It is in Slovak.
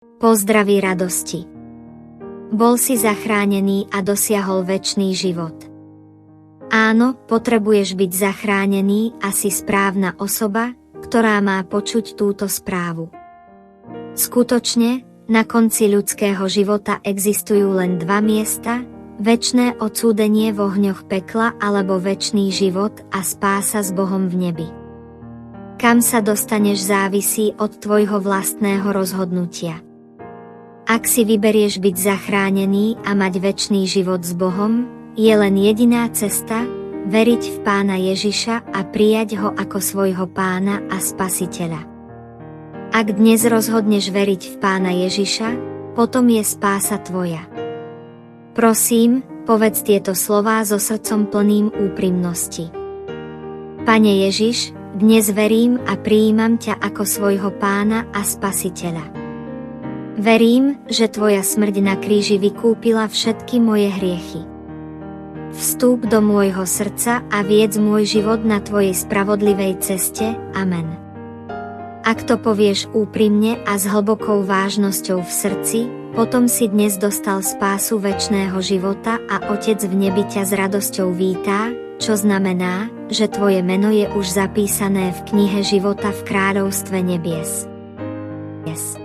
Pozdraví radosti. Bol si zachránený a dosiahol večný život. Áno, potrebuješ byť zachránený a si správna osoba, ktorá má počuť túto správu. Skutočne, na konci ľudského života existujú len dva miesta, večné odsúdenie v ohňoch pekla alebo večný život a spása s Bohom v nebi. Kam sa dostaneš závisí od tvojho vlastného rozhodnutia. Ak si vyberieš byť zachránený a mať večný život s Bohom, je len jediná cesta, veriť v Pána Ježiša a prijať ho ako svojho Pána a Spasiteľa. Ak dnes rozhodneš veriť v Pána Ježiša, potom je spása tvoja. Prosím, povedz tieto slová so srdcom plným úprimnosti. Pane Ježiš, dnes verím a prijímam ťa ako svojho Pána a Spasiteľa. Verím, že tvoja smrť na kríži vykúpila všetky moje hriechy. Vstúp do môjho srdca a viedz môj život na tvojej spravodlivej ceste. Amen. Ak to povieš úprimne a s hlbokou vážnosťou v srdci, potom si dnes dostal spásu večného života a Otec v nebi ťa s radosťou vítá, čo znamená, že tvoje meno je už zapísané v knihe života v kráľovstve nebies. Yes.